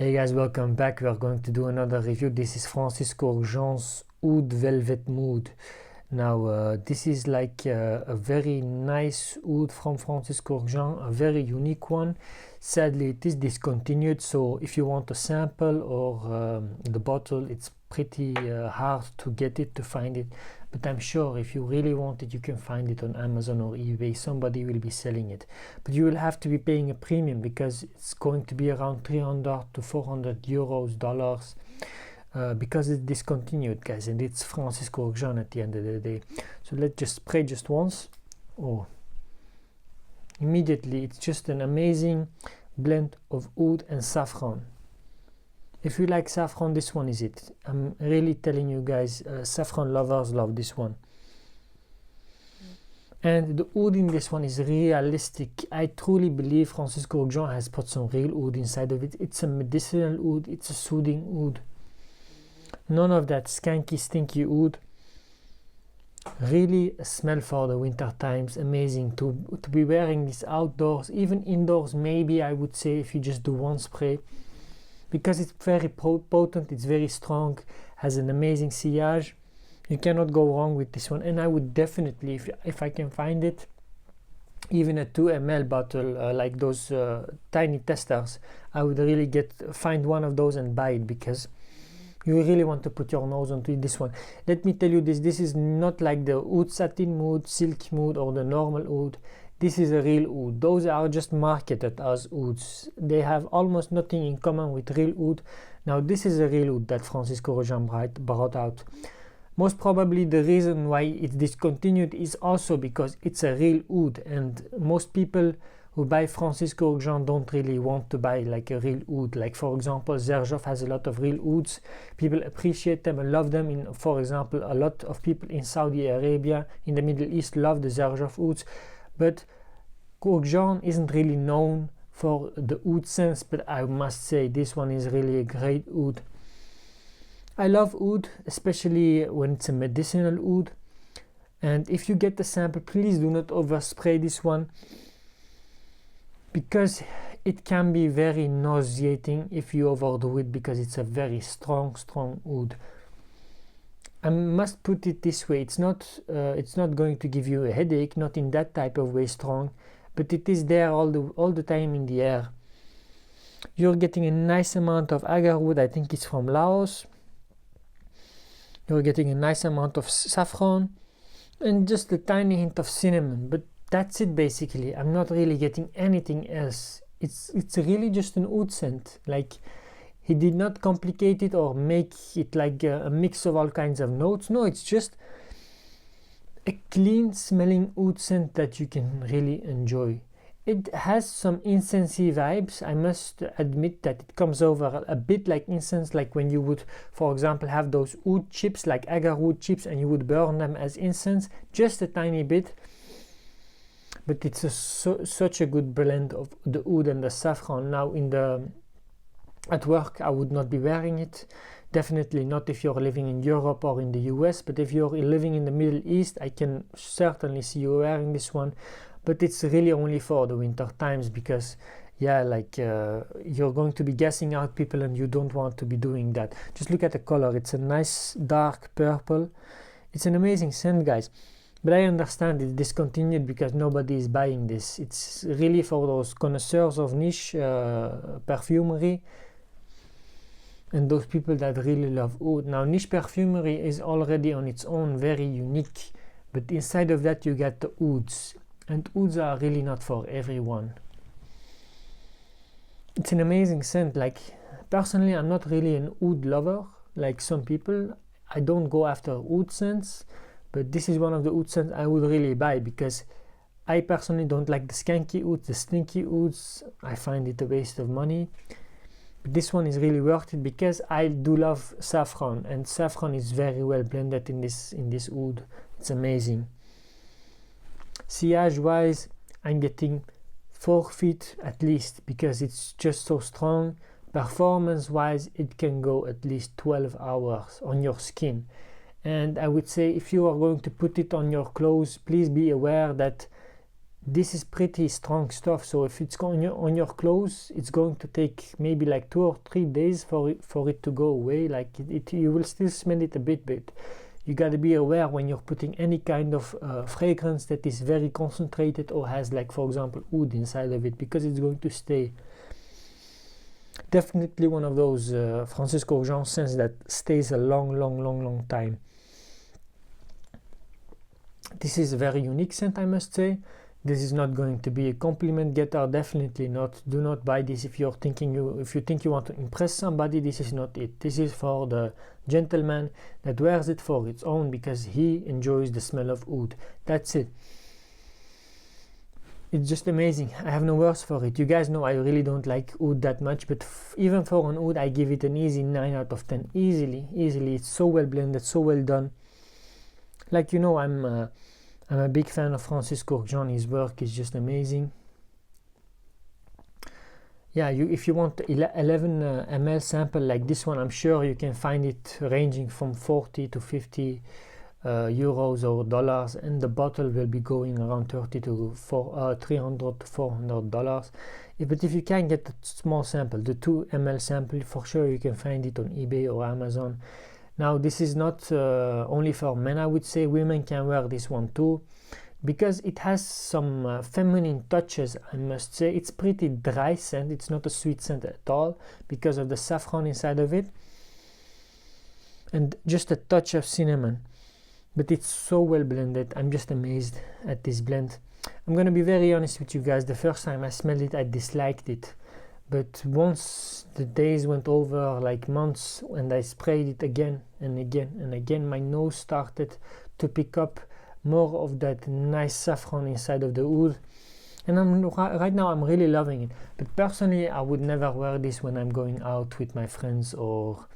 Hey guys, welcome back. We are going to do another review. This is Francis Kurkdjian's Oud Velvet Mood. Now this is like a very nice oud from Francis Kurkdjian, a very unique one. Sadly it is discontinued, so if you want a sample or the bottle, it's pretty hard to get it, to find it, but I'm sure if you really want it you can find it on Amazon or eBay. Somebody will be selling it, but you will have to be paying a premium because it's going to be around 300 to 400 euros dollars because it's discontinued, guys, and it's Francis Kurkdjian at the end of the day. So let's just spray just once. Oh, immediately it's just an amazing blend of oud and saffron. If you like saffron, this one is it. I'm really telling you guys, saffron lovers love this one. And the oud in this one is realistic. I truly believe Francis Kurkdjian has put some real oud inside of it. It's a medicinal oud, it's a soothing oud. None of that skanky, stinky oud. Really a smell for the winter times. Amazing to be wearing this outdoors, even indoors maybe, I would say, if you just do one spray. Because it's very potent, it's very strong, has an amazing sillage. You cannot go wrong with this one, and I would definitely, if I can find it, even a 2 ml bottle, like those tiny testers, I would really find one of those and buy it, because you really want to put your nose onto this one. Let me tell you this is not like the oud satin mood, silk mood, or the normal oud. This is a real oud. Those are just marketed as ouds. They have almost nothing in common with real oud. Now this is a real oud that Francis Kurkdjian brought out. Most probably the reason why it's discontinued is also because it's a real oud, and most people who buy Francis Kurkdjian don't really want to buy like a real oud. Like for example, Zerjoff has a lot of real ouds. People appreciate them and love them. For example, a lot of people in Saudi Arabia, in the Middle East, love the Zerjoff ouds. But Kurkdjian isn't really known for the oud sense, but I must say this one is really a great oud. I love oud, especially when it's a medicinal oud. And if you get the sample, please do not overspray this one, because it can be very nauseating if you overdo it, because it's a very strong oud. I must put it this way, it's not going to give you a headache, not in that type of way strong, but it is there all the time in the air. You're getting a nice amount of agar wood, I think it's from Laos. You're getting a nice amount of saffron and just a tiny hint of cinnamon, but that's it basically. I'm not really getting anything else. It's really just an oud scent. Like, he did not complicate it or make it like a mix of all kinds of notes. No, it's just a clean smelling oud scent that you can really enjoy. It has some incensey vibes. I must admit that it comes over a bit like incense, like when you would, for example, have those oud chips, like agar wood chips, and you would burn them as incense, just a tiny bit. But it's such a good blend of the oud and the saffron. Now at work I would not be wearing it, definitely not if you're living in Europe or in the US, but if you're living in the Middle East, I can certainly see you wearing this one. But it's really only for the winter times, because yeah, like you're going to be gassing out people and you don't want to be doing that. Just look at the color, it's a nice dark purple. It's an amazing scent, guys. But I understand it's discontinued because nobody is buying this. It's really for those connoisseurs of niche perfumery and those people that really love oud. Now, niche perfumery is already on its own very unique, but inside of that you get the ouds, and ouds are really not for everyone. It's an amazing scent. Like, personally, I'm not really an oud lover like some people. I don't go after oud scents, but this is one of the oud scents I would really buy, because I personally don't like the skanky ouds, the stinky ouds. I find it a waste of money. But this one is really worth it because I do love saffron, and saffron is very well blended in this oud. It's amazing. Sillage wise, I'm getting 4 feet at least, because it's just so strong. Performance wise, it can go at least 12 hours on your skin. And I would say if you are going to put it on your clothes, please be aware that this is pretty strong stuff, so if it's on your clothes, it's going to take maybe like 2 or 3 days for it to go away. Like you will still smell it a bit, but you got to be aware when you're putting any kind of fragrance that is very concentrated or has, like, for example, oud inside of it, because it's going to stay. Definitely one of those Francis Kurkdjian scents that stays a long time. This is a very unique scent, I must say. This is not going to be a compliment getter, definitely not. Do not buy this if you think you want to impress somebody. This is not it. This is for the gentleman that wears it for its own, because he enjoys the smell of oud. That's it. It's just amazing. I have no words for it. You guys know I really don't like oud that much, but even for an oud, I give it an easy 9 out of 10. Easily. It's so well blended, so well done. Like, you know, I'm a big fan of Francis Kurkdjian. His work is just amazing. Yeah, if you want 11 ml sample like this one, I'm sure you can find it ranging from 40 to 50 euros or dollars, and the bottle will be going around 300 to 400 dollars. But if you can get the small sample, the 2 ml sample, for sure you can find it on eBay or Amazon. Now, this is not only for men, I would say. Women can wear this one too, because it has some feminine touches, I must say. It's pretty dry scent. It's not a sweet scent at all because of the saffron inside of it, and just a touch of cinnamon. But it's so well blended. I'm just amazed at this blend. I'm gonna be very honest with you guys. The first time I smelled it, I disliked it. But once the days went over, like months, and I sprayed it again and again and again, my nose started to pick up more of that nice saffron inside of the oud. And right now I'm really loving it. But personally, I would never wear this when I'm going out with my friends or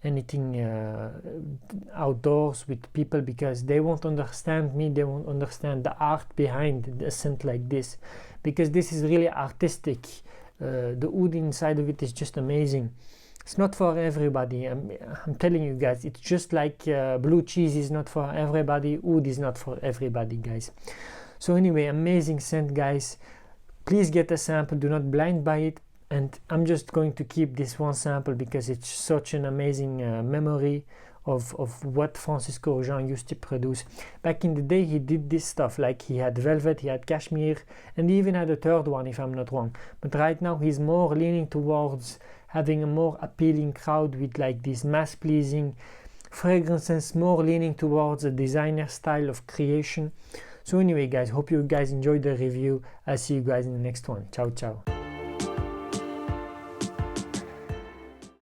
anything outdoors with people, because they won't understand me. They won't understand the art behind a scent like this, because this is really artistic. The oud inside of it is just amazing. It's not for everybody. I'm telling you guys, it's just like blue cheese is not for everybody. Oud is not for everybody, guys. So anyway, amazing scent, guys. Please get a sample. Do not blind buy it. And I'm just going to keep this one sample because it's such an amazing memory of what Francis Kurkdjian used to produce. Back in the day, he did this stuff, like he had velvet, he had cashmere, and he even had a third one, if I'm not wrong. But right now, he's more leaning towards having a more appealing crowd with like these mass-pleasing fragrances, more leaning towards a designer style of creation. So anyway, guys, hope you guys enjoyed the review. I'll see you guys in the next one. Ciao, ciao.